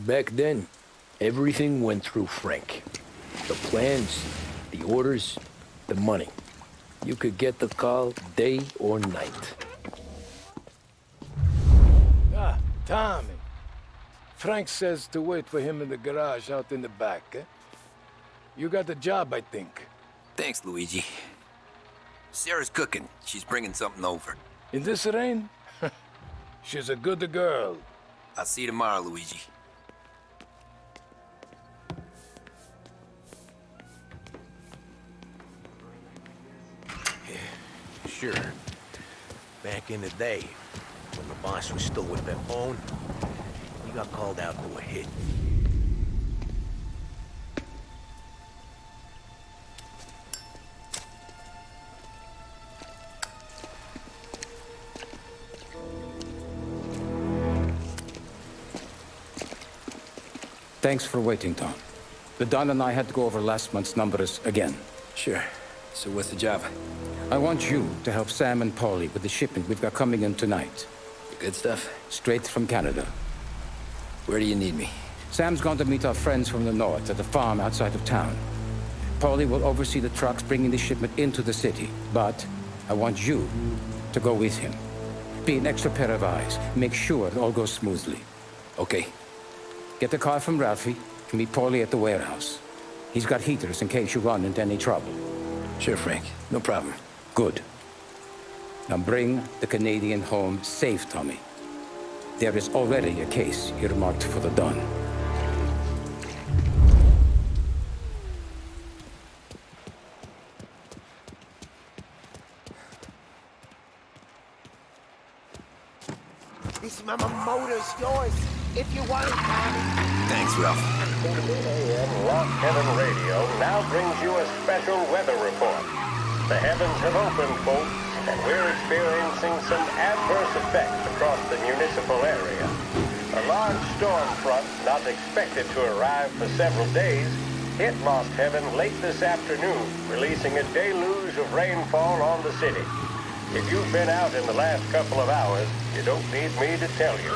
Back then, everything went through Frank. The plans, the orders, the money. You could get the call day or night. Ah, Tommy. Frank says to wait for him in the garage out in the back, eh? You got the job, I think. Thanks, Luigi. Sarah's cooking. She's bringing something over. In this rain? She's a good girl. I'll see you tomorrow, Luigi. Yeah, sure. Back in the day, when the boss was still with Pepone, we got called out to a hit. Thanks for waiting, Tom. The Don and I had to go over last month's numbers again. Sure. So what's the job? I want you to help Sam and Paulie with the shipment we've got coming in tonight. The good stuff? Straight from Canada. Where do you need me? Sam's going to meet our friends from the north at the farm outside of town. Paulie will oversee the trucks bringing the shipment into the city, but I want you to go with him. Be an extra pair of eyes. Make sure it all goes smoothly. Okay. Get the car from Ralphie and meet Paulie at the warehouse. He's got heaters in case you run into any trouble. Sure, Frank. No problem. Good. Now bring the Canadian home safe, Tommy. There is already a case earmarked for the Don. This motor's yours, if you want it, Tommy. Thanks, Ralph. 2 a.m. Lost Heaven Radio now brings you a special weather report. The heavens have opened, folks, and we're experiencing some adverse effects across the municipal area. A large storm front, not expected to arrive for several days, hit Lost Heaven late this afternoon, releasing a deluge of rainfall on the city. If you've been out in the last couple of hours, you don't need me to tell you.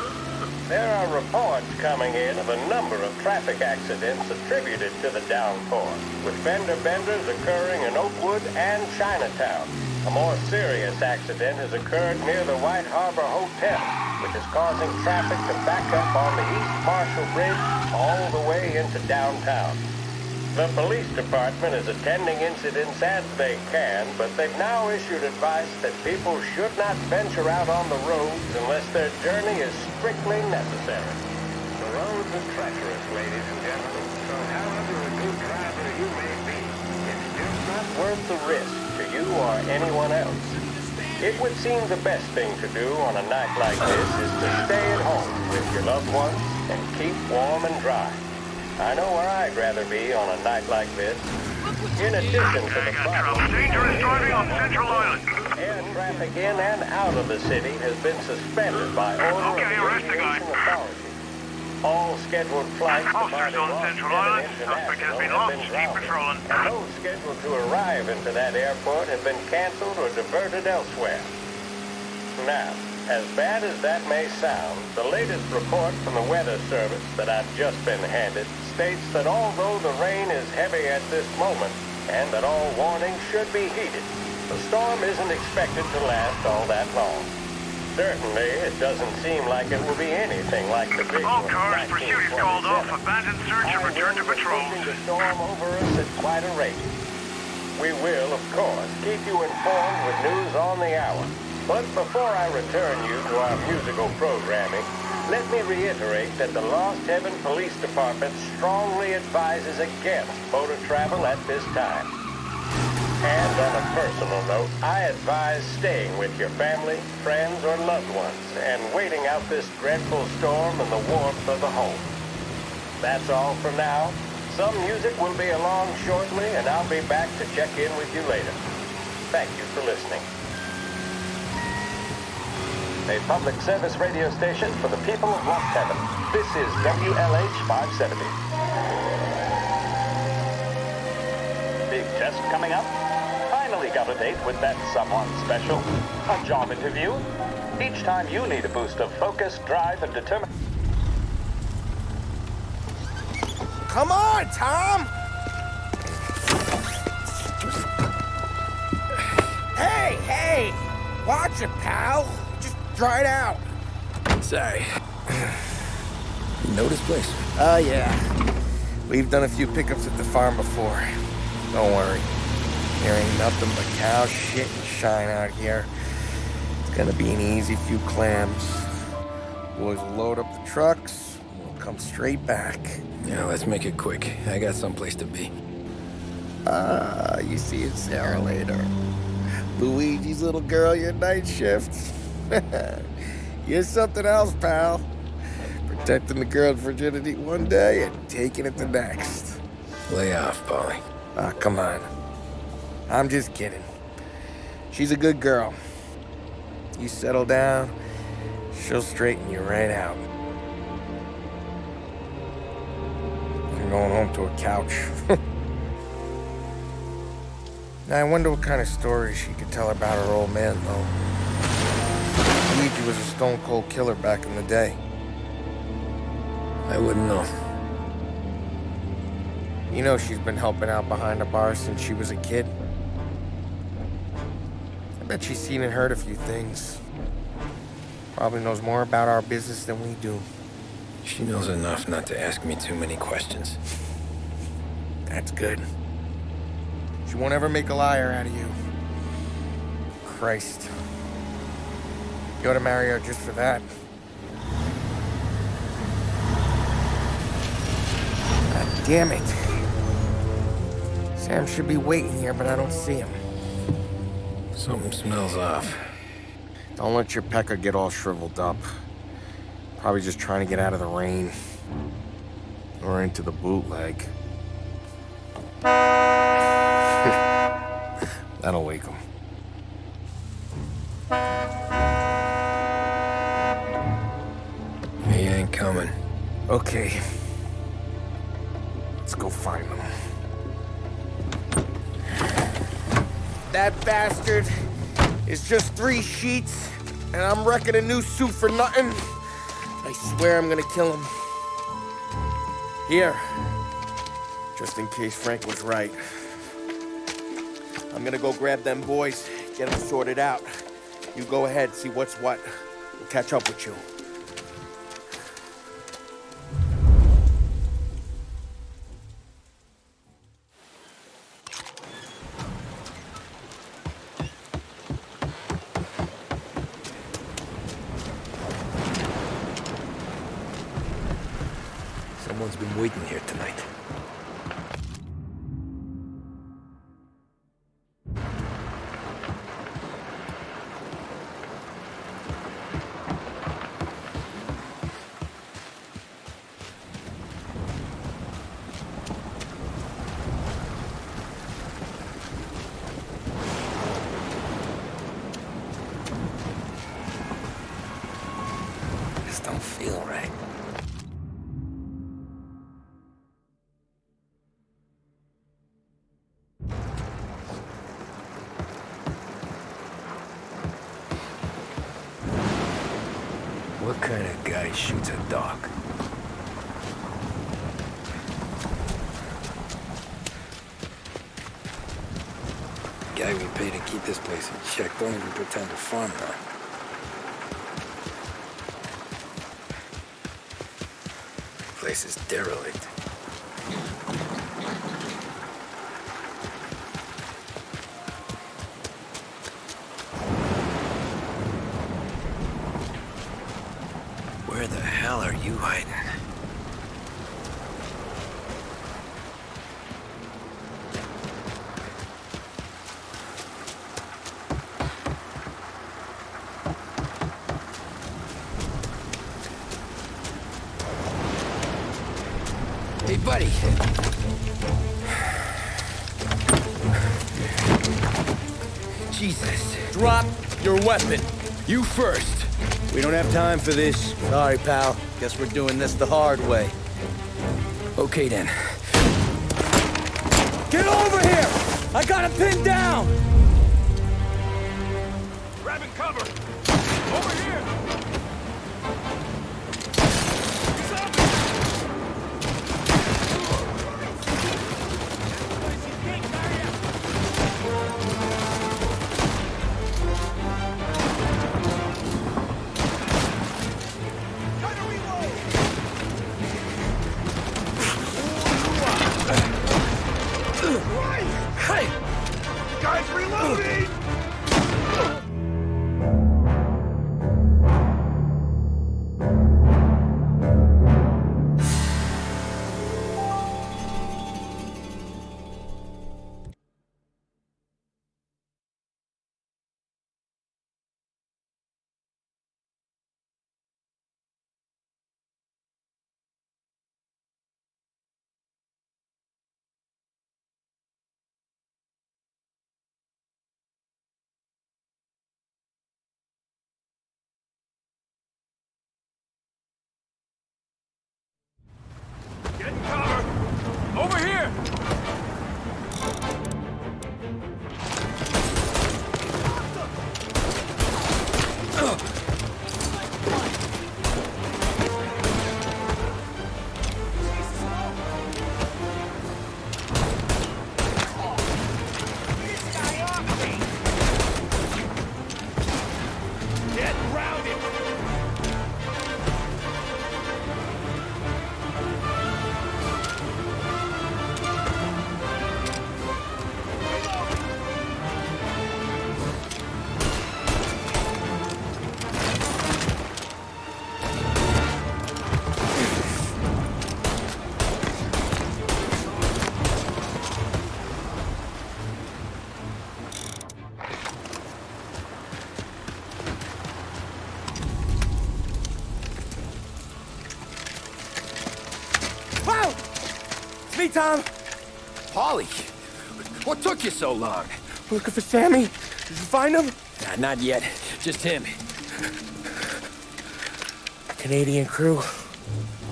There are reports coming in of a number of traffic accidents attributed to the downpour, with fender benders occurring in Oakwood and Chinatown. A more serious accident has occurred near the White Harbor Hotel, which is causing traffic to back up on the East Marshall Bridge all the way into downtown. The police department is attending incidents as they can, but they've now issued advice that people should not venture out on the roads unless their journey is strictly necessary. The roads are treacherous, ladies and gentlemen, so however a good driver you may be, it's just not worth the risk to you or anyone else. It would seem the best thing to do on a night like this is to stay at home with your loved ones and keep warm and dry. I know where I'd rather be on a night like this. In addition to the problem, dangerous driving on Central Island. Air traffic in and out of the city has been suspended by order Okay, of arrest the guy. aviation authorities. All scheduled flights Posters departing on Lost Central Heaven Island. Suspect has been International lost. have Keep grounded, patrolling. and those scheduled to arrive into that airport have been canceled or diverted elsewhere. Now, as bad as that may sound, the latest report from the Weather Service that I've just been handed states that although the rain is heavy at this moment, and that all warnings should be heeded, the storm isn't expected to last all that long. Certainly, it doesn't seem like it will be anything like the big All one of cars, pursuit is called off. 1927. Abandoned search and return to patrols. The storm over us at quite a rate. We will, of course, keep you informed with news on the hour. But before I return you to our musical programming, let me reiterate that the Lost Heaven Police Department strongly advises against motor travel at this time. And on a personal note, I advise staying with your family, friends, or loved ones and waiting out this dreadful storm in the warmth of the home. That's all for now. Some music will be along shortly, and I'll be back to check in with you later. Thank you for listening. A public service radio station for the people of Lost Heaven. This is WLH 570. Big test coming up. Finally got a date with that someone special. A job interview. Each time you need a boost of focus, drive, and determination. Come on, Tom! Hey! Watch it, pal. Just dry it out. Sorry. You know this place? Yeah. We've done a few pickups at the farm before. Don't worry. There ain't nothing but cow shit and shine out here. It's gonna be an easy few clams. Boys will load up the trucks, and we'll come straight back. Yeah, let's make it quick. I got someplace to be. You see it, Sarah, later. Luigi's little girl, your night shift. You're something else, pal. Protecting the girl's virginity one day and taking it the next. Lay off, Polly. Ah, come on. I'm just kidding. She's a good girl. You settle down, she'll straighten you right out. I'm going home to a couch. Now, I wonder what kind of stories she could tell about her old man, though. Luigi was a stone-cold killer back in the day. I wouldn't know. You know she's been helping out behind the bar since she was a kid. I bet she's seen and heard a few things. Probably knows more about our business than we do. She knows enough not to ask me too many questions. That's good. She won't ever make a liar out of you. Christ. You ought to marry her just for that. God damn it. Sam should be waiting here, but I don't see him. Something smells off. Don't let your pecker get all shriveled up. Probably just trying to get out of the rain. Or into the bootleg. That'll wake him. He ain't coming. Okay. Let's go find him. That bastard is just 3 sheets, and I'm wrecking a new suit for nothing. I swear I'm gonna kill him. Here. Just in case Frank was right. I'm gonna go grab them boys, get them sorted out. You go ahead, see what's what. We'll catch up with you. Someone's been waiting here tonight. This don't feel right. What kind of guy shoots a dog? Guy we pay to keep this place in check don't even pretend to farm now. Place is derelict. Where the hell are you hiding? Hey, buddy. Jesus. Drop your weapon. You first. We don't have time for this. Sorry, pal. Guess we're doing this the hard way. Okay, then. Get over here! I got him pinned down! Grabbing cover! Over here! He's up! me, Tom. Paulie, what took you so long? Looking for Sammy. Did you find him? Nah, not yet. Just him. Canadian crew.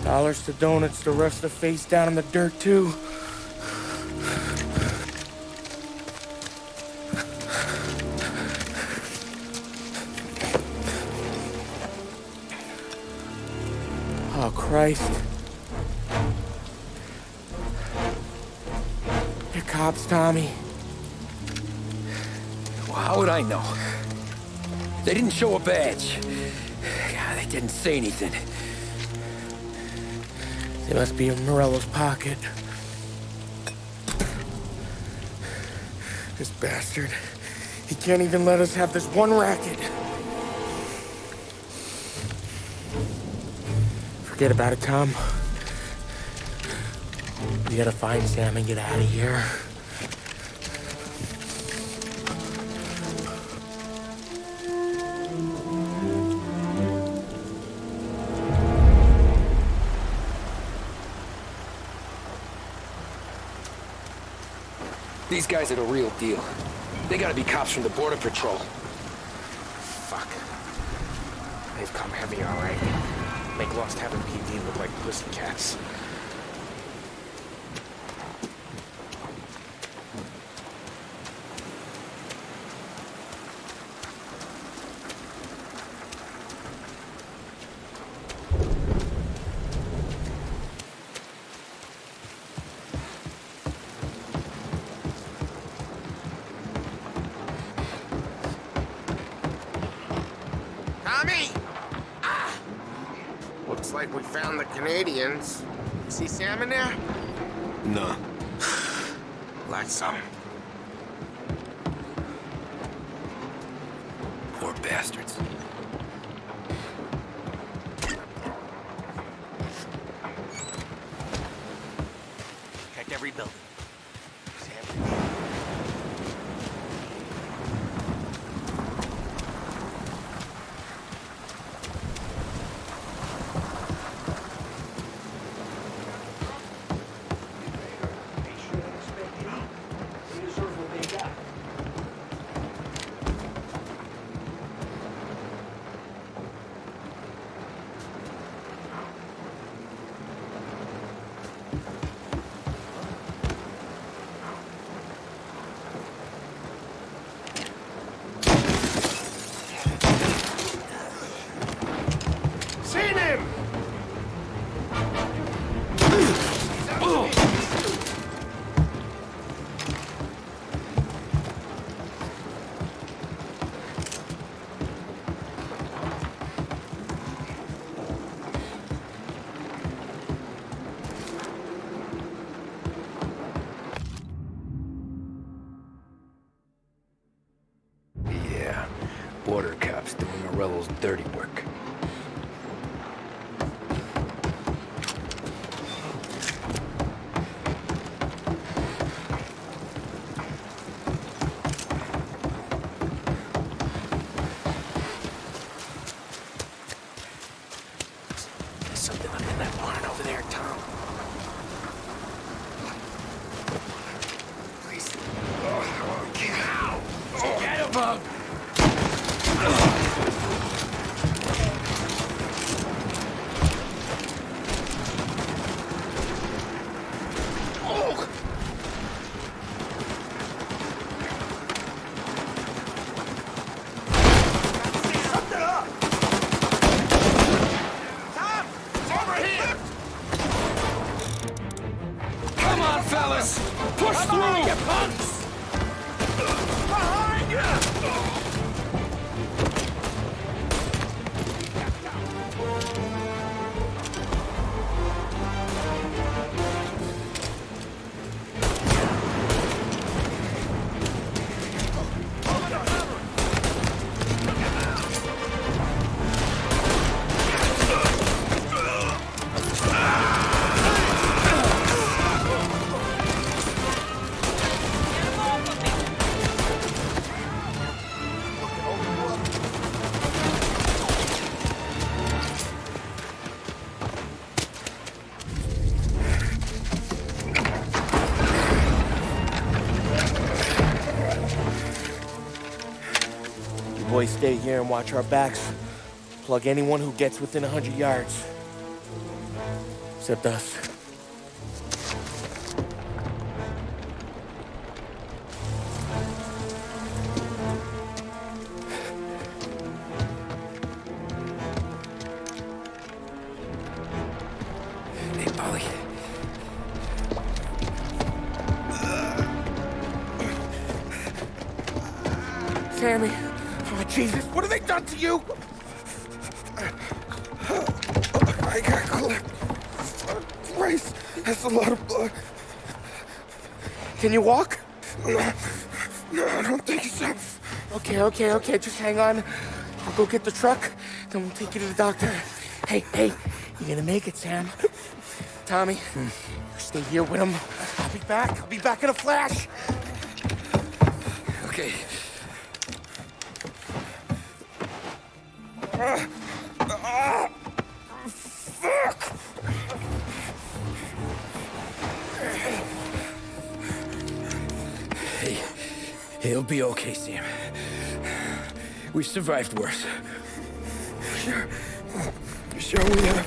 Dollars to donuts, the rest are face down in the dirt, too. Oh, Christ. They're cops, Tommy. Well, how would I know? They didn't show a badge. God, they didn't say anything. They must be in Morello's pocket. This bastard. He can't even let us have this one racket. Forget about it, Tom. We gotta find Sam and get out of here. These guys are the real deal. They gotta be cops from the Border Patrol. Fuck. They've come heavy, all right. Make Lost Heaven PD look like pussycats. Tommy! Looks like we found the Canadians. See Sam in there? No. Like some. Poor bastards. Check every building. Yeah, border cops doing Morello's dirty work. There's something up in that barn over there, Tom. Please. Get him up! boys stay here and watch our backs. Plug anyone who gets within 100 yards. Except us. Hey, Polly. Sammy. Oh, Jesus, what have they done to you? I got clipped. Christ, that's a lot of blood. Can you walk? No, I don't think so. Okay, just hang on. I'll go get the truck, then we'll take you to the doctor. Hey, you're gonna make it, Sam. Tommy, you stay here with him. I'll be back in a flash. Okay. Fuck! Hey, he'll be okay, Sam. We've survived worse. Sure we have.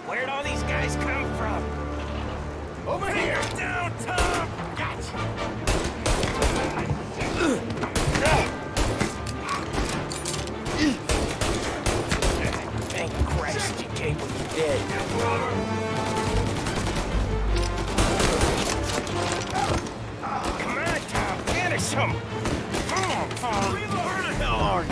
Where'd all these guys come from? Over here! Down, Tom! Gotcha! Thank Christ you came when you did. Come on, Tom, finish him! Where the hell are you?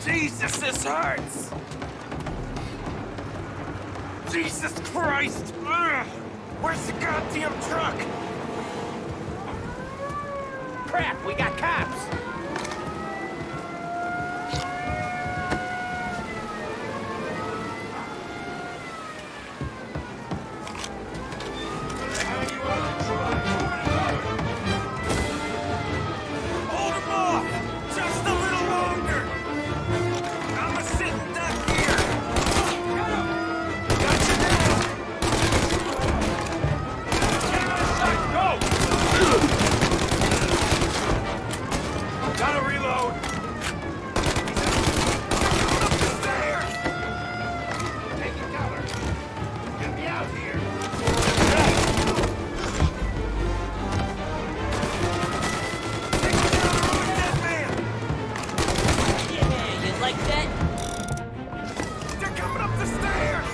Jesus, this hurts! Jesus Christ! Ugh. Where's the goddamn truck? Crap, we got cops! Hold him off! Just a little longer! I'm a sitting duck here! Gotcha now! Go! Gotta reload! Up the stairs! Taking cover! Get me out here! Yeah, you like that? They're coming up the stairs!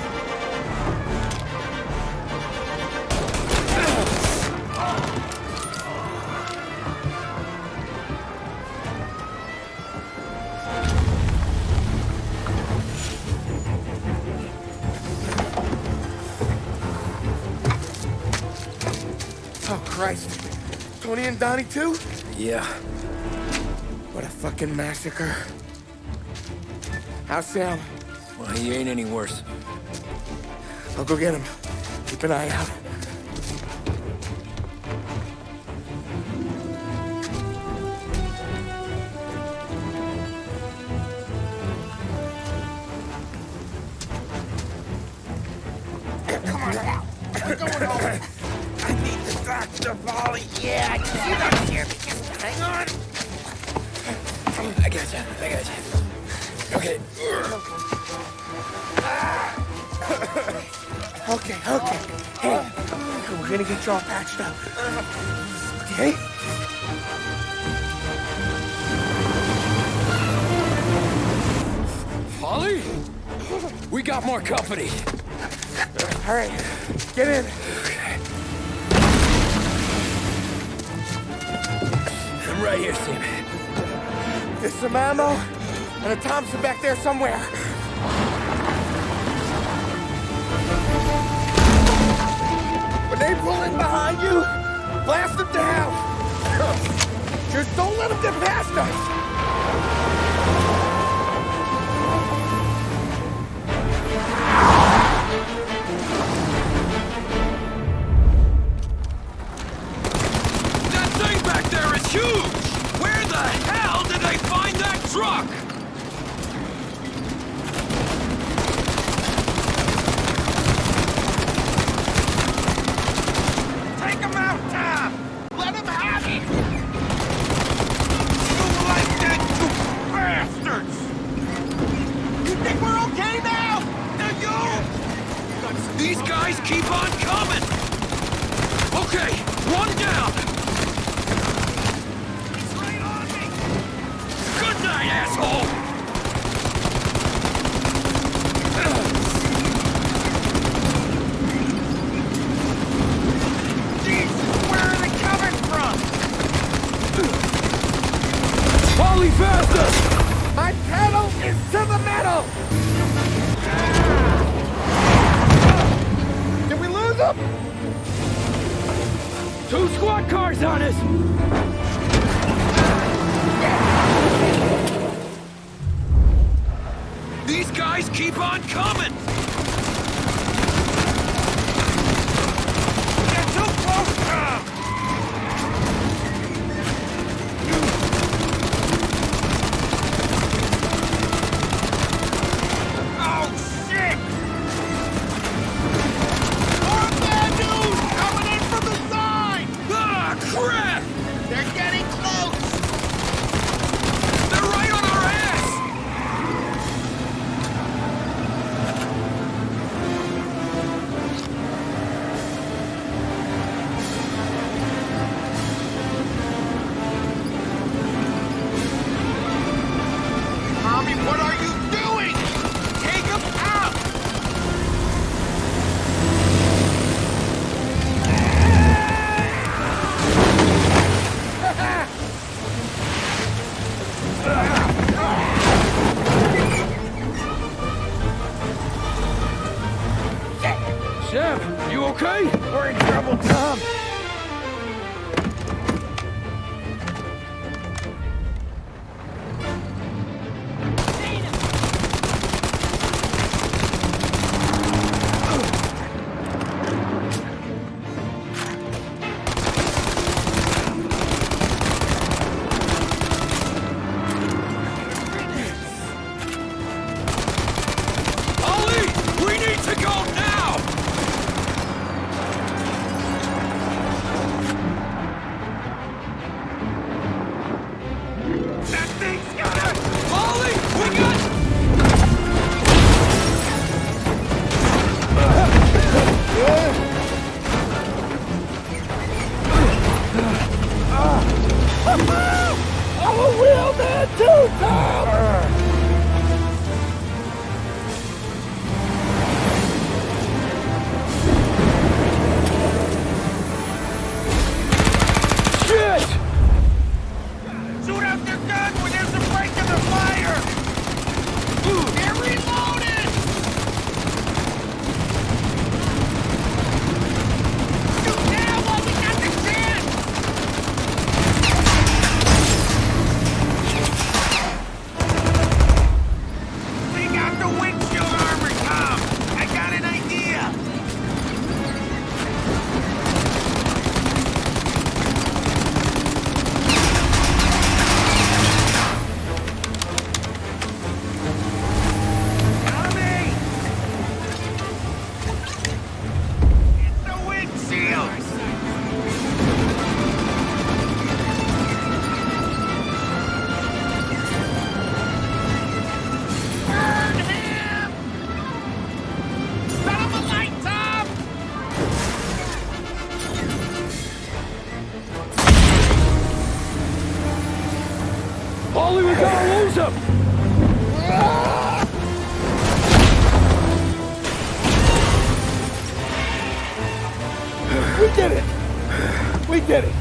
Oh, Christ. Tony and Donnie, too? Yeah. What a fucking massacre. How's Sam? Well, he ain't any worse. I'll go get him. Keep an eye out. Come on now! We're going home! I need the doctor, Polly! Yeah, you don't hear me! Just hang on! I got you. Okay. Okay. Hey, we're gonna get you all patched up. Okay? Polly? We got more company. All right, get in. I'm right here, Sam. There's some ammo and a Thompson back there somewhere. When they pull in behind you, Blast them down! Just don't let them get past us! That thing back there is huge! Where the hell did they find that truck? Take him out, Tom! Let him have it! You like that, you bastards! You think we're okay now? Do you? These guys keep on coming! Okay, one down! He's right on me! Good night, asshole! Jesus, where are they coming from? Polly, faster! My pedal is to the metal! Did we lose them? 2 squad cars on us! These guys keep on coming! They're too close, Tom! Oh, shit! More bad news coming in from the side! Ah, crap! They're getting close! They're right on our ass! Tommy, what are you doing? Take him out! Sam, you okay? We're in trouble, Tom! Ollie! We need to go now! That thing's gonna... Ollie! We got... I'm a real man too, Tom! Shit! Shoot out their gun when there's a break in the fire! They're reloaded! Shoot now while we got the chance! Take out the windshield armor, Tom! I got an idea! Tommy! It's the windshield! Burn him! Set him alight, Tom! Polly, we gotta lose him! We did it! We did it!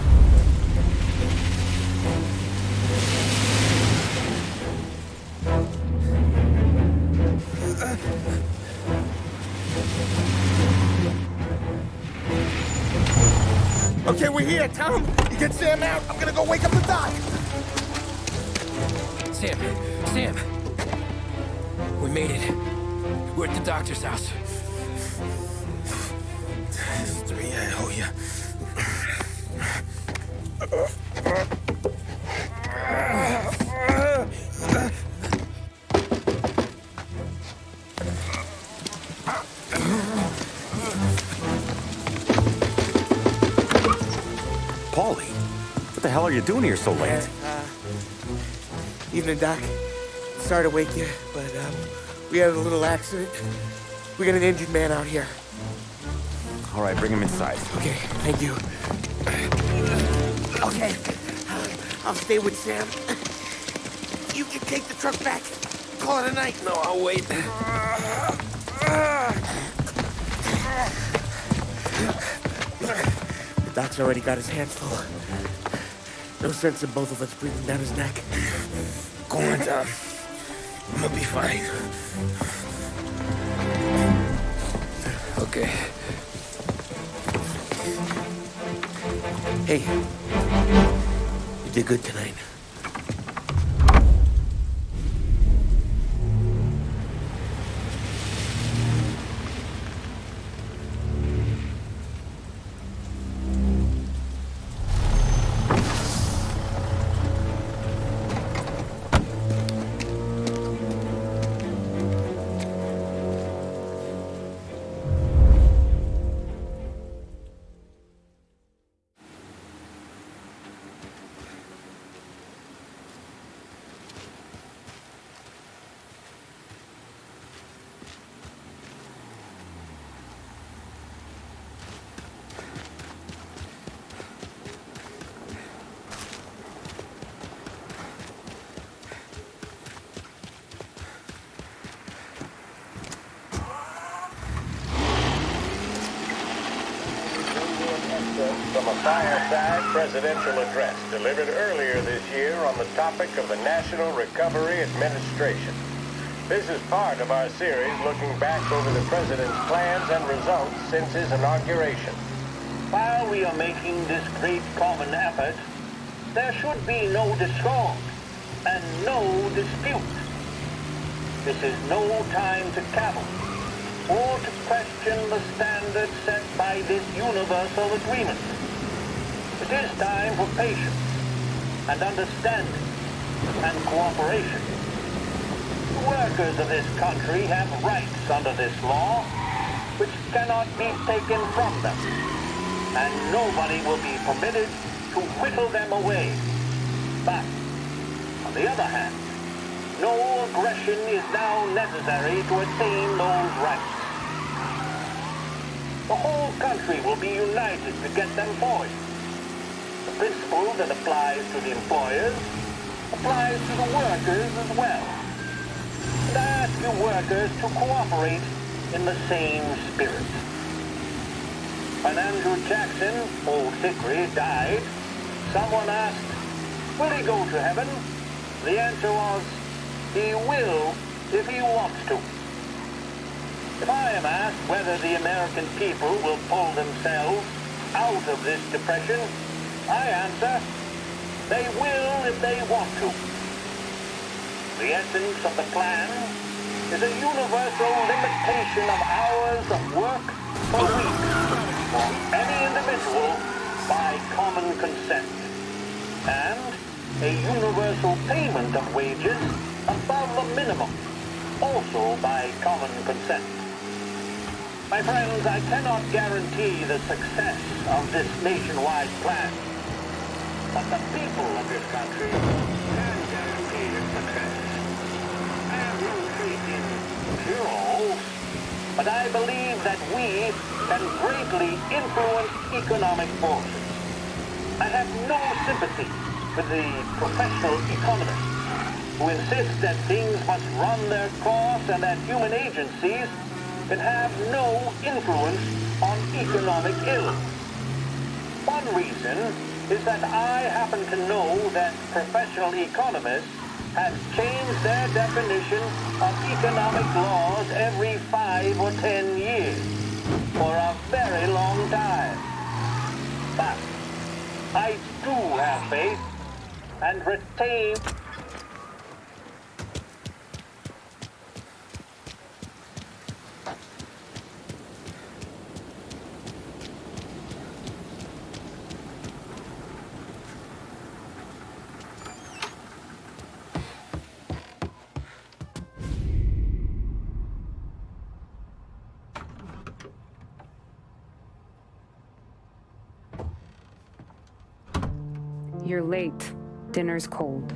Okay, we're here, Tom. You get Sam out. I'm gonna go wake up the doc. Sam! We made it. We're at the doctor's house. This is 3, I owe you. Paulie, what the hell are you doing here so late? Evening, Doc. Sorry to wake you, but we had a little accident. We got an injured man out here. All right, bring him inside. Okay, thank you. Okay, I'll stay with Sam. You can take the truck back. Call it a night. No, I'll wait. The doc's already got his hands full. No sense in both of us breathing down his neck. Go on, Tom. I'm gonna be fine. Okay. Hey, you did good tonight. From a fireside presidential address delivered earlier this year on the topic of the National Recovery Administration. This is part of our series looking back over the president's plans and results since his inauguration. While we are making this great common effort, there should be no discord and no dispute. This is no time to cavil or to question the standards set by this universal agreement. It is time for patience and understanding and cooperation. The workers of this country have rights under this law which cannot be taken from them, and nobody will be permitted to whittle them away. But, on the other hand, no aggression is now necessary to attain those rights. The whole country will be united to get them for you. The principle that applies to the employers applies to the workers as well. And I ask you workers to cooperate in the same spirit. When Andrew Jackson, Old Hickory, died, someone asked, will he go to heaven? The answer was, he will if he wants to. If I am asked whether the American people will pull themselves out of this depression, I answer, they will if they want to. The essence of the plan is a universal limitation of hours of work per week for any individual by common consent, and a universal payment of wages above the minimum, also by common consent. My friends, I cannot guarantee the success of this nationwide plan, but the people of this country can guarantee its success. I have no faith in heroes, but I believe that we can greatly influence economic forces. I have no sympathy with the professional economists who insist that things must run their course and that human agencies can have no influence on economic ills. One reason is that I happen to know that professional economists have changed their definition of economic laws every 5 or 10 years for a very long time. But I do have faith and retain. You're late. Dinner's cold.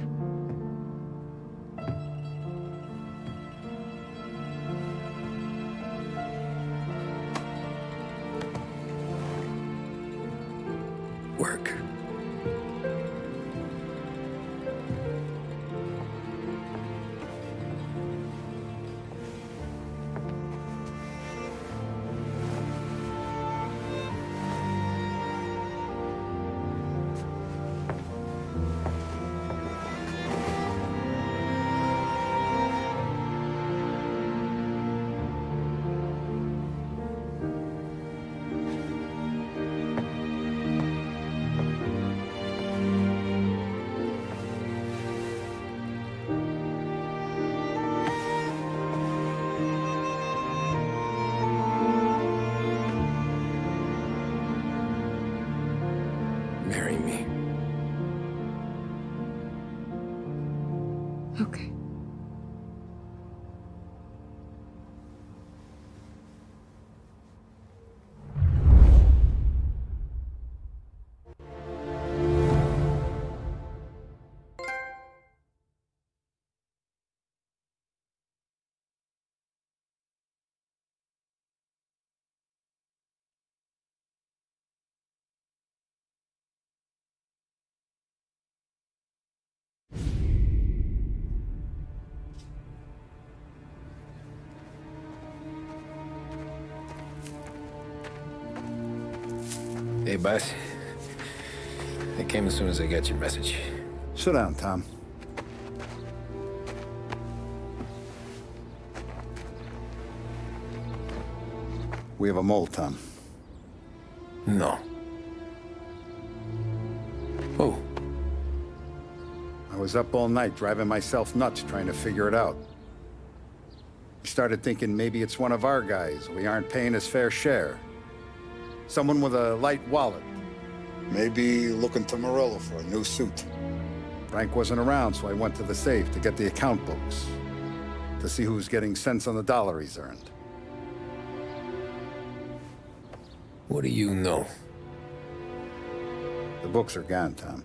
Work. Marry me. Okay. Hey, boss. I came as soon as I got your message. Sit down, Tom. We have a mole, Tom. No. Who? I was up all night driving myself nuts trying to figure it out. I started thinking maybe it's one of our guys. We aren't paying his fair share. Someone with a light wallet. Maybe looking to Morello for a new suit. Frank wasn't around, so I went to the safe to get the account books. To see who's getting cents on the dollar he's earned. What do you know? The books are gone, Tom.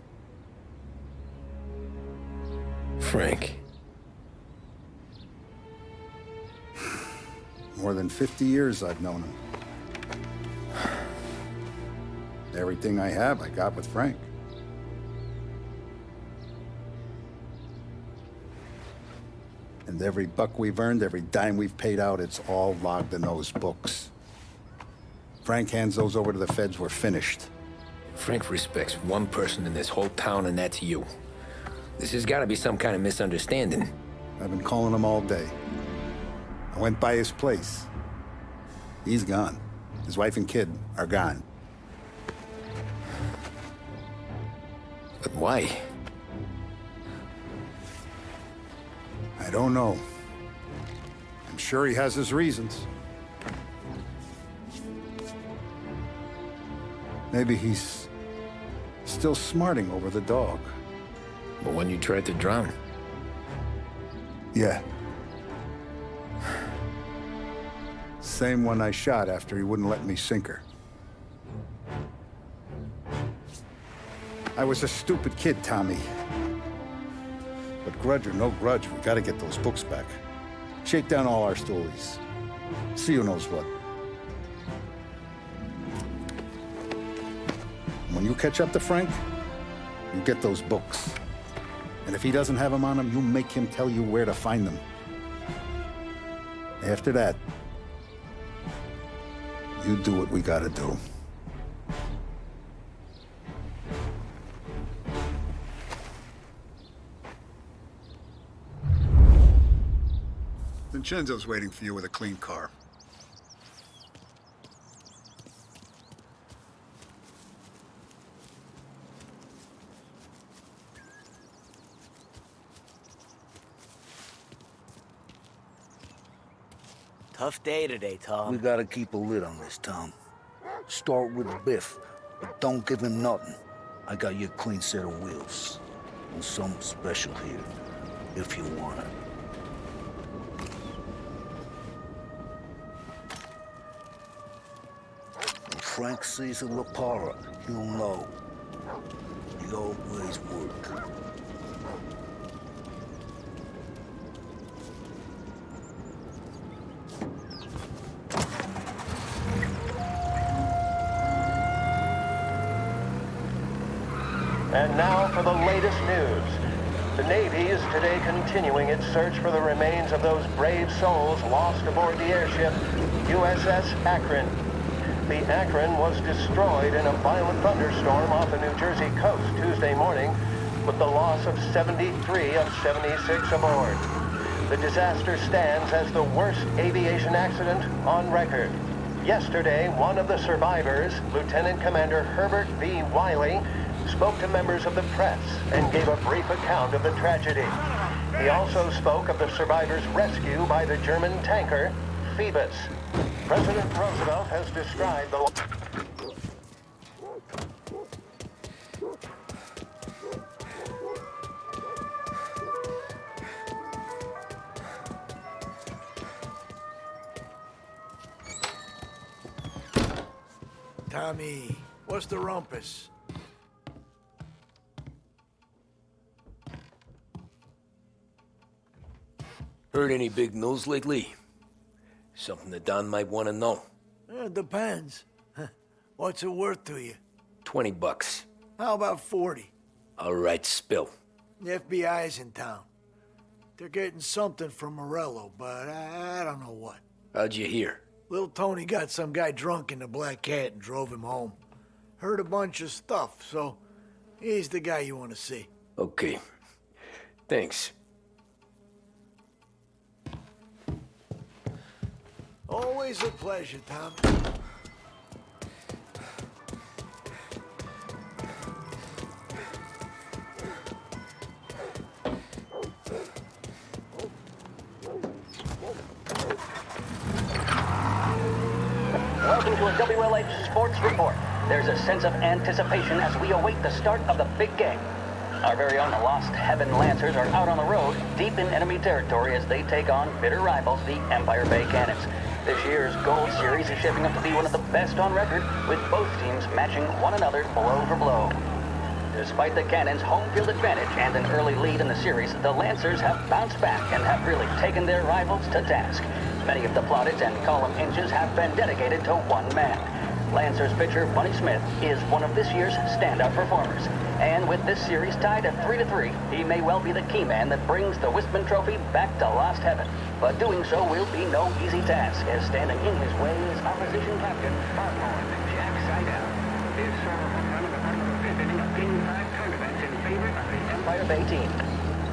Frank. More than 50 years I've known him. Everything I have, I got with Frank. And every buck we've earned, every dime we've paid out, it's all logged in those books. Frank hands those over to the feds, we're finished. Frank respects one person in this whole town, and that's you. This has got to be some kind of misunderstanding. I've been calling him all day. I went by his place. He's gone. His wife and kid are gone. But why? I don't know. I'm sure he has his reasons. Maybe he's still smarting over the dog. But when you tried to drown? Yeah. Same one I shot after he wouldn't let me sink her. I was a stupid kid, Tommy. But grudge or no grudge, we gotta get those books back. Shake down all our stories. See who knows what. When you catch up to Frank, you get those books. And if he doesn't have them on him, you make him tell you where to find them. After that, you do what we gotta do. Vincenzo's waiting for you with a clean car. Tough day today, Tom. We gotta keep a lid on this, Tom. Start with Biff, but don't give him nothing. I got you a clean set of wheels. And something special here, if you want it. When Frank sees a La Parra, he'll know. He always would. And now for the latest news. The Navy is today continuing its search for the remains of those brave souls lost aboard the airship USS Akron. The Akron was destroyed in a violent thunderstorm off the New Jersey coast Tuesday morning, with the loss of 73 of 76 aboard. The disaster stands as the worst aviation accident on record. Yesterday, one of the survivors, Lieutenant Commander Herbert V. Wiley, spoke to members of the press and gave a brief account of the tragedy. He also spoke of the survivors' rescue by the German tanker, Phoebus. President Roosevelt has described the... Tommy, what's the rumpus? Heard any big news lately? Something that Don might want to know. It depends. What's it worth to you? $20. How about 40? All right, spill. The FBI's in town. They're getting something from Morello, but I don't know what. How'd you hear? Little Tony got some guy drunk in the Black Cat and drove him home. Heard a bunch of stuff, so he's the guy you want to see. Okay. Thanks. Always a pleasure, Tom. Welcome to a WLH Sports Report. There's a sense of anticipation as we await the start of the big game. Our very own Lost Heaven Lancers are out on the road, deep in enemy territory as they take on bitter rivals, the Empire Bay Cannons. This year's Gold Series is shaping up to be one of the best on record, with both teams matching one another blow for blow. Despite the Cannons' home field advantage and an early lead in the series, the Lancers have bounced back and have really taken their rivals to task. Many of the plaudits and column inches have been dedicated to one man. Lancers pitcher Bunny Smith is one of this year's standout performers. And with this series tied at 3-3, he may well be the key man that brings the Wistman Trophy back to Lost Heaven. But doing so will be no easy task, as standing in his way is opposition captain, Farmhorn Jack Seidel. This run of the visiting a Game 5 tournament in favor of the Empire Bay team.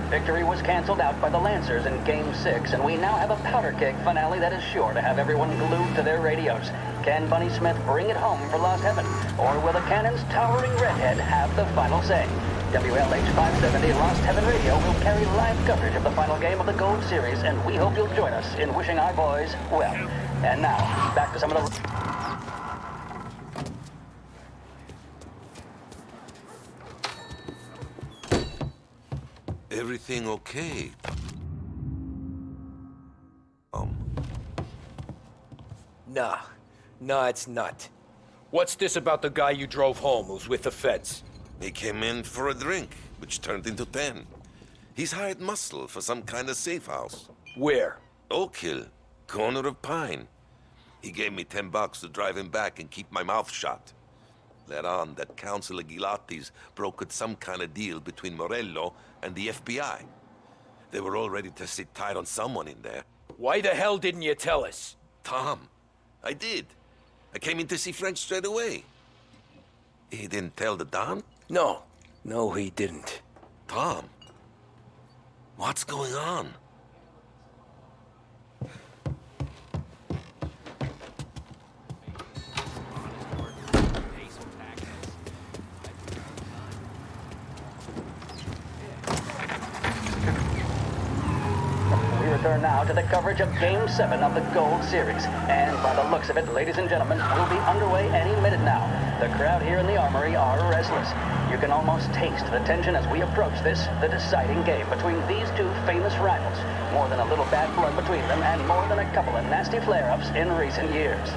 Victory was canceled out by the Lancers in Game 6, and we now have a powder keg finale that is sure to have everyone glued to their radios. Can Bunny Smith bring it home for Lost Heaven? Or will the Cannon's towering redhead have the final say? WLH 570 Lost Heaven Radio will carry live coverage of the final game of the Gold Series, and we hope you'll join us in wishing our boys well. And now, back to some of the... Everything okay? Nah, it's not. What's this about the guy you drove home who's with the feds? He came in for a drink, which turned into 10. He's hired muscle for some kind of safe house. Where? Oak Hill, corner of Pine. He gave me $10 to drive him back and keep my mouth shut. Let on that Councilor Gilatti's brokered some kind of deal between Morello and the FBI. They were all ready to sit tight on someone in there. Why the hell didn't you tell us? Tom, I did. I came in to see Frank straight away. He didn't tell the Don? No, he didn't. Tom, what's going on? return now to the coverage of Game 7 of the Gold Series. And by the looks of it, ladies and gentlemen, we'll be underway any minute now. The crowd here in the Armory are restless. You can almost taste the tension as we approach this, the deciding game between these two famous rivals. More than a little bad blood between them, and more than a couple of nasty flare-ups in recent years.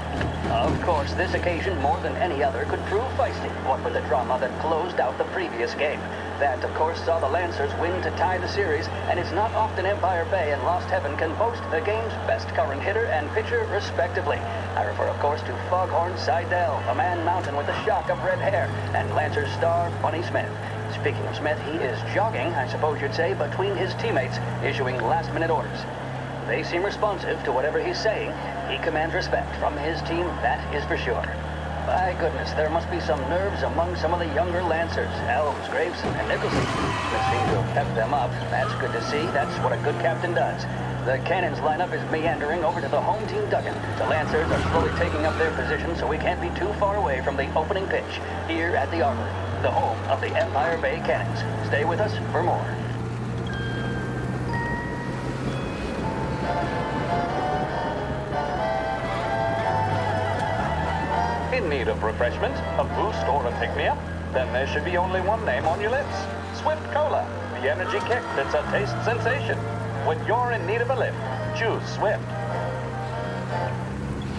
Of course, this occasion, more than any other, could prove feisty, what with the drama that closed out the previous game. That, of course, saw the Lancers win to tie the series, and it's not often Empire Bay and Lost Heaven can boast the game's best current hitter and pitcher, respectively. I refer, of course, to Foghorn Seidel, a man mountain with a shock of red hair, and Lancers star Bunny Smith. Speaking of Smith, he is jogging, I suppose you'd say, between his teammates, issuing last-minute orders. They seem responsive to whatever he's saying. He commands respect from his team, that is for sure. My goodness, there must be some nerves among some of the younger Lancers, Elves, Graveson, and Nicholson. They seem to have pepped them up. That's good to see. That's what a good captain does. The Cannons lineup is meandering over to the home team dugout. The Lancers are slowly taking up their position, so we can't be too far away from the opening pitch here at the Armory, the home of the Empire Bay Cannons. Stay with us for more. In need of refreshment, a boost, or a pick-me-up? Then there should be only one name on your lips. Swift Cola, the energy kick that's a taste sensation. When you're in need of a lift, choose Swift.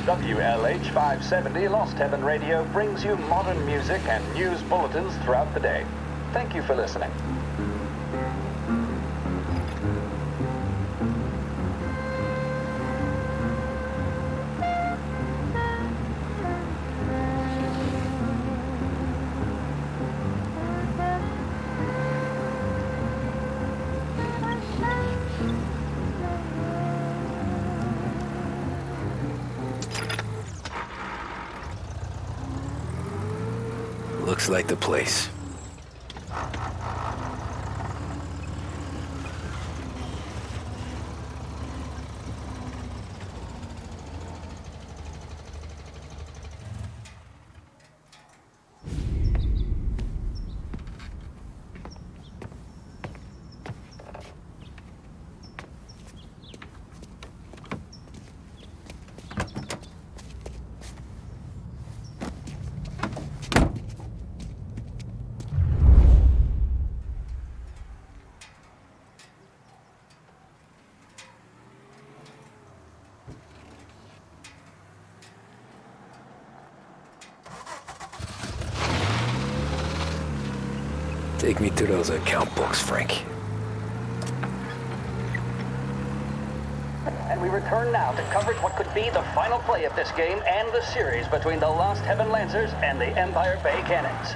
WLH 570 Lost Heaven Radio brings you modern music and news bulletins throughout the day. Thank you for listening. Looks like the place. Take me to those account books, Frank. And we return now to coverage what could be the final play of this game and the series between the Lost Heaven Lancers and the Empire Bay Cannons.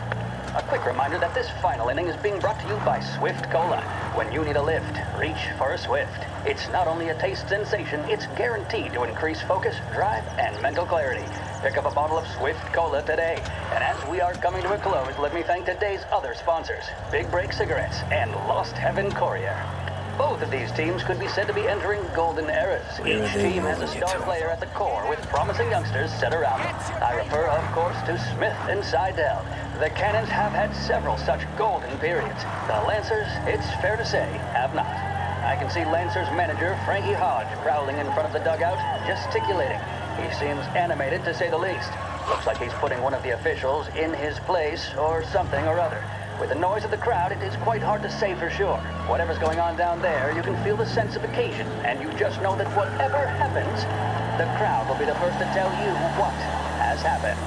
A quick reminder that this final inning is being brought to you by Swift Cola. When you need a lift, reach for a Swift. It's not only a taste sensation, it's guaranteed to increase focus, drive, and mental clarity. Pick up a bottle of Swift Cola today. And as we are coming to a close, let me thank today's other sponsors, Big Break Cigarettes and Lost Heaven Courier. Both of these teams could be said to be entering golden eras. Each team has a star player at the core with promising youngsters set around them. I refer, of course, to Smith and Seidel. The Cannons have had several such golden periods. The Lancers, it's fair to say, have not. I can see Lancers manager Frankie Hodge prowling in front of the dugout, gesticulating. He seems animated, to say the least. Looks like he's putting one of the officials in his place or something or other. With the noise of the crowd, it is quite hard to say for sure. Whatever's going on down there, you can feel the sense of occasion, and you just know that whatever happens, the crowd will be the first to tell you what has happened.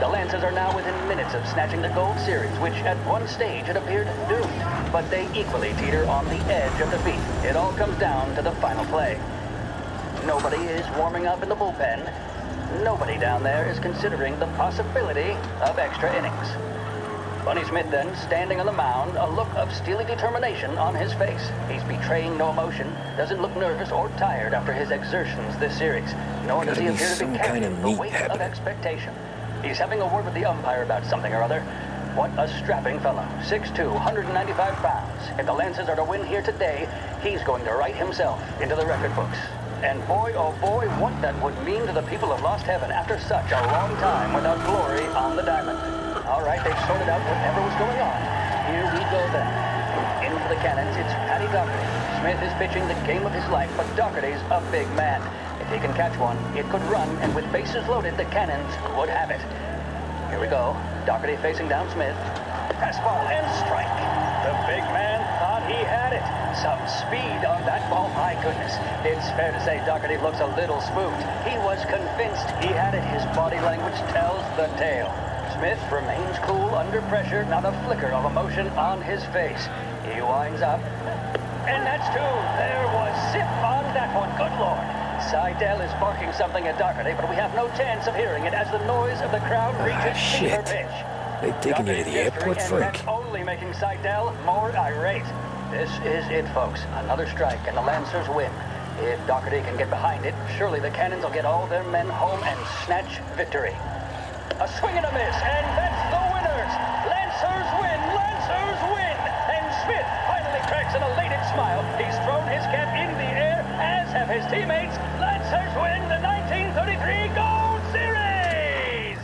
The Lancers are now within minutes of snatching the Gold Series, which at one stage had appeared doomed, but they equally teeter on the edge of defeat. It all comes down to the final play. Nobody is warming up in the bullpen. Nobody down there is considering the possibility of extra innings. Bunny Smith then, standing on the mound, a look of steely determination on his face. He's betraying no emotion, doesn't look nervous or tired after his exertions this series, nor does he appear to be carrying the weight of expectation. He's having a word with the umpire about something or other. What a strapping fellow, 6'2", 195 pounds. If the Lancers are to win here today, he's going to write himself into the record books. And boy, oh boy, what that would mean to the people of Lost Heaven after such a long time without glory on the diamond. All right, they've sorted out whatever was going on. Here we go then. In for the Cannons, it's Patty Doherty. Smith is pitching the game of his life, but Doherty's a big man. If he can catch one, it could run, and with bases loaded, the Cannons would have it. Here we go. Doherty facing down Smith. Fastball and strike. The big man thought he had it. Some speed on that ball, my goodness. It's fair to say Doherty looks a little spooked. He was convinced he had it. His body language tells the tale. Smith remains cool under pressure, not a flicker of emotion on his face. He winds up. And that's two. There was zip on that one. Good Lord. Seidel is barking something at Doherty, but we have no chance of hearing it as the noise of the crowd reaches fever pitch. They've taken you to the airport, Frank? That's only making Seidel more irate. This is it, folks. Another strike, and the Lancers win. If Doherty can get behind it, surely the Cannons will get all their men home and snatch victory. A swing and a miss, and that's the winners! Lancers win! Lancers win! And Smith finally cracks an elated smile. He's thrown his cap in the air, as have his teammates. Lancers win the 1933 Gold Series!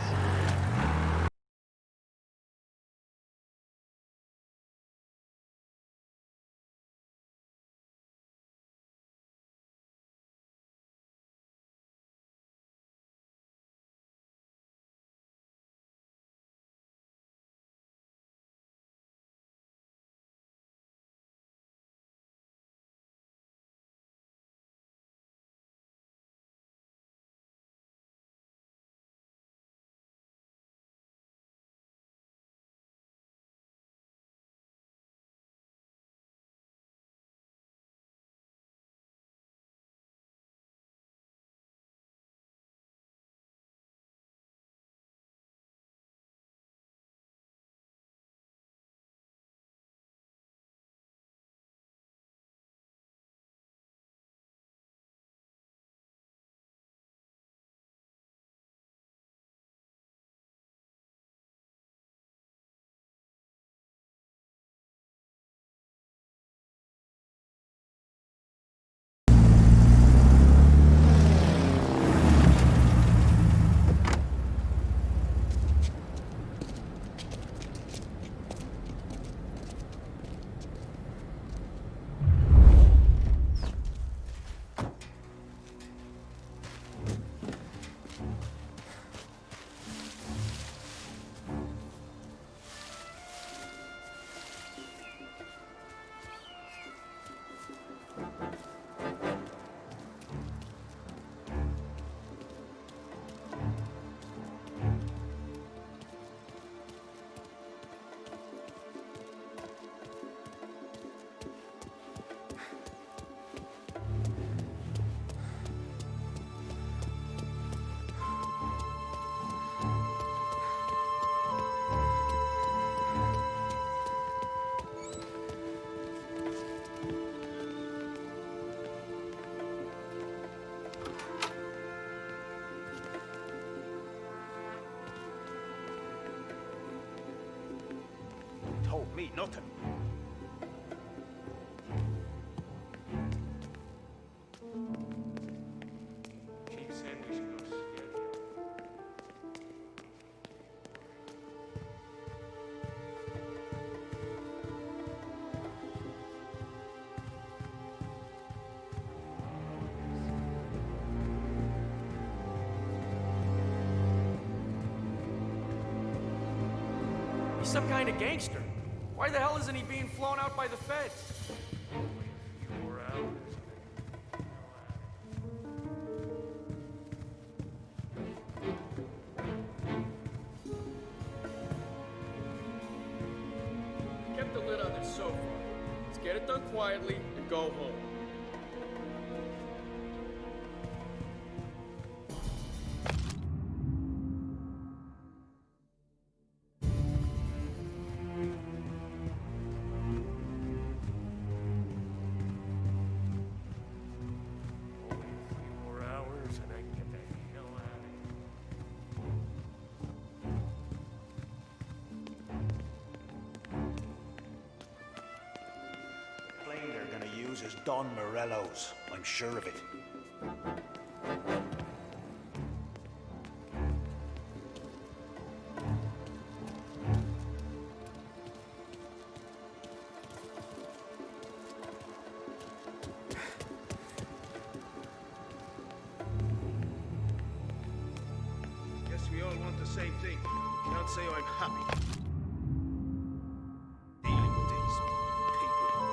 Told me nothing. Chief said we should go schedule. He's some kind of gangster. Why the hell isn't he being flown out by the feds? 4 hours. Kept the lid on this so far. Let's get it done quietly and go home. Is Don Morello's. I'm sure of it. thing. Can't say I'm happy dealing with these people.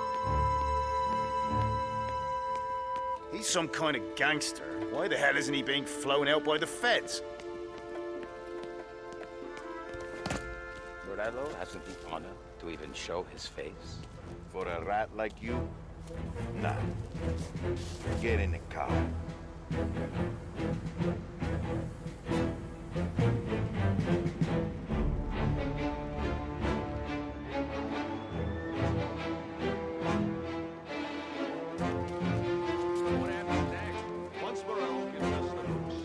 He's some kind of gangster. Why the hell isn't he being flown out by the feds? Morello hasn't the honor to even show his face. For a rat like you? Nah. Get in the car. What happens next? Once Morello gives us the hooks,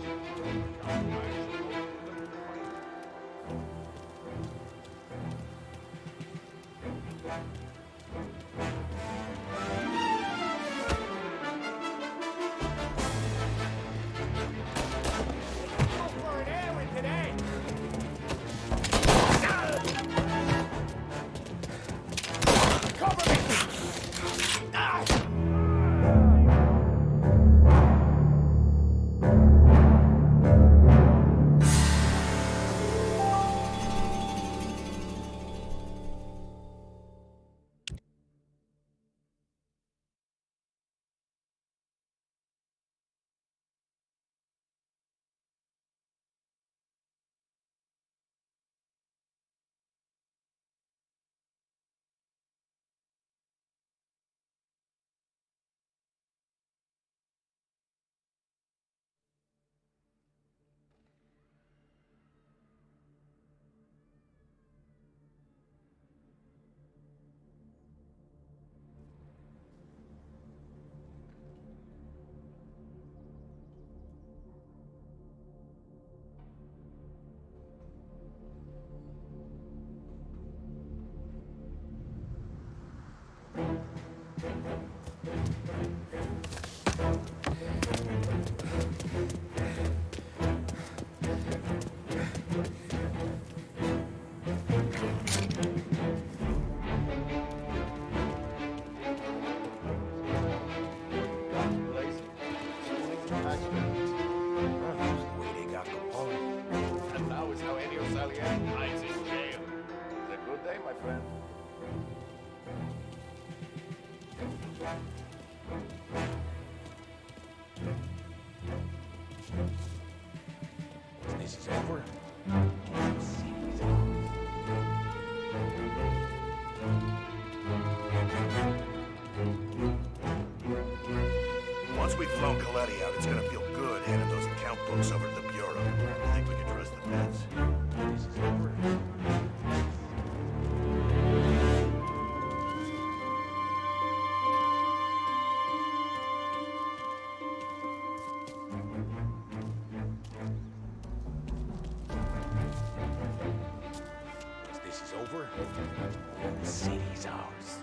This is over. Once we've flown Coletti out, it's gonna feel good handing those account books over to the Bureau. I think we can trust the feds. This is over. This is over. The city's ours.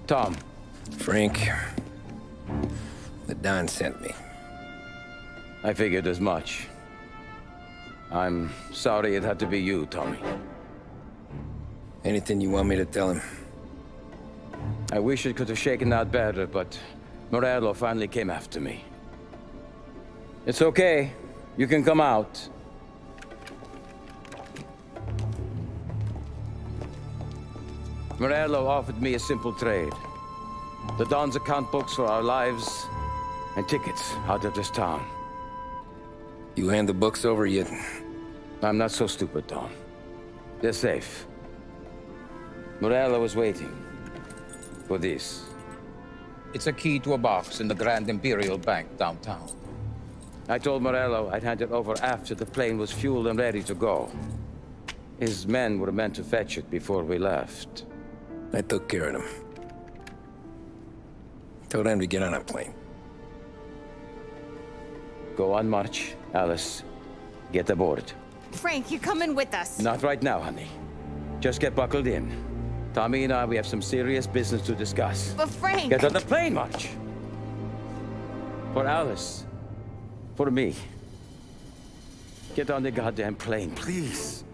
Tom. Frank. The Don sent me. I figured as much. I'm sorry it had to be you, Tommy. Anything you want me to tell him? I wish it could have shaken out better, but Morello finally came after me. It's okay. You can come out. Morello offered me a simple trade. The Don's account books for our lives and tickets out of this town. You hand the books over yet? I'm not so stupid, Tom. They're safe. Morello was waiting for this. It's a key to a box in the Grand Imperial Bank downtown. I told Morello I'd hand it over after the plane was fueled and ready to go. His men were meant to fetch it before we left. I took care of them. Tell them to get on a plane. Go on, March. Alice, get aboard. Frank, you're coming with us. Not right now, honey. Just get buckled in. Tommy and I, we have some serious business to discuss. But Frank... Get on the plane, March. For Alice. For me. Get on the goddamn plane, please.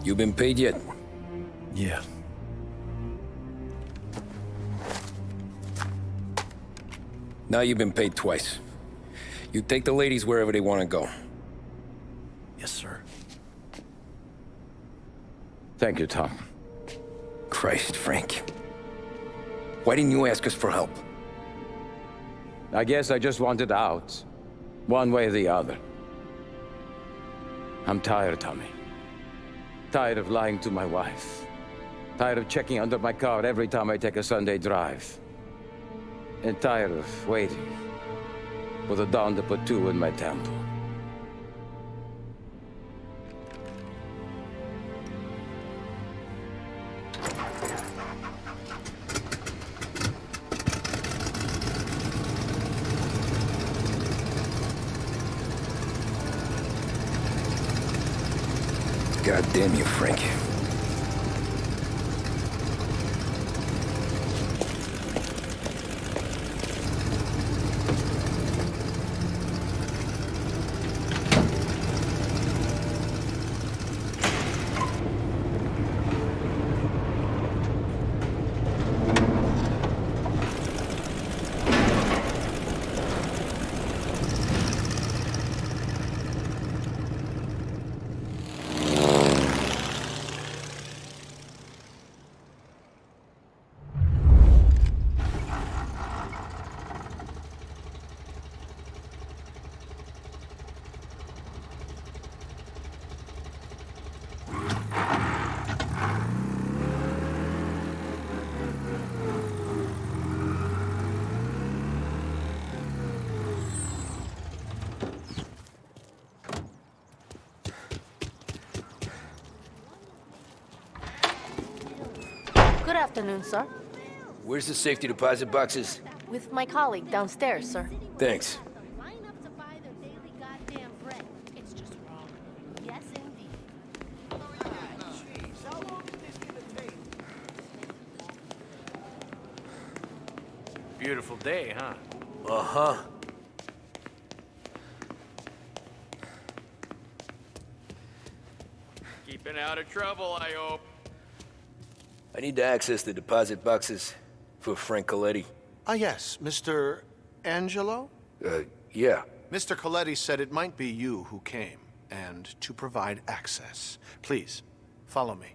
You been paid yet? Yeah. Now you've been paid twice. You take the ladies wherever they want to go. Yes, sir. Thank you, Tom. Christ, Frank. Why didn't you ask us for help? I guess I just wanted out. One way or the other. I'm tired, Tommy. Tired of lying to my wife. Tired of checking under my car every time I take a Sunday drive. And tired of waiting for the dawn to put two in my temple. God damn you, Frank. Good afternoon, sir. Where's the safety deposit boxes? With my colleague downstairs, sir. Thanks. Beautiful day, huh? Uh-huh. Keeping out of trouble, I hope. I need to access the deposit boxes for Frank Coletti. Ah, yes, Mr. Angelo? Yeah. Mr. Coletti said it might be you who came, and to provide access. Please, follow me.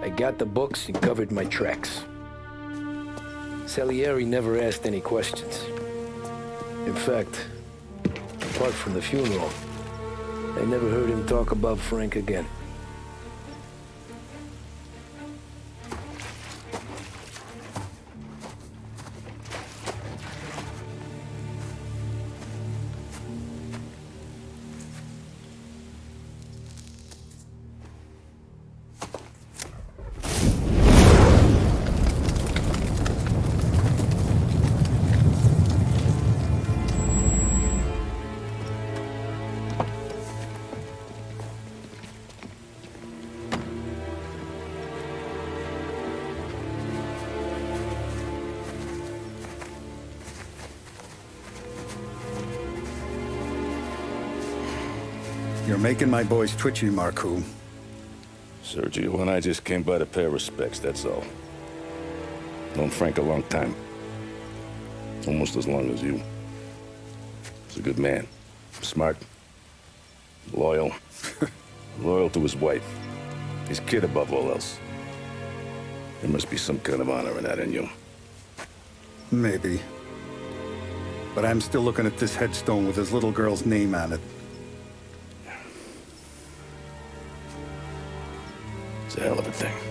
I got the books and covered my tracks. Salieri never asked any questions. In fact, apart from the funeral, I never heard him talk about Frank again. You're making my boys twitchy, Marcoux. Sergio and I just came by to pay respects, that's all. Known Frank a long time. Almost as long as you. He's a good man. Smart. Loyal. Loyal to his wife. His kid above all else. There must be some kind of honor in that in you. Maybe. But I'm still looking at this headstone with his little girl's name on it. It's a hell of a thing.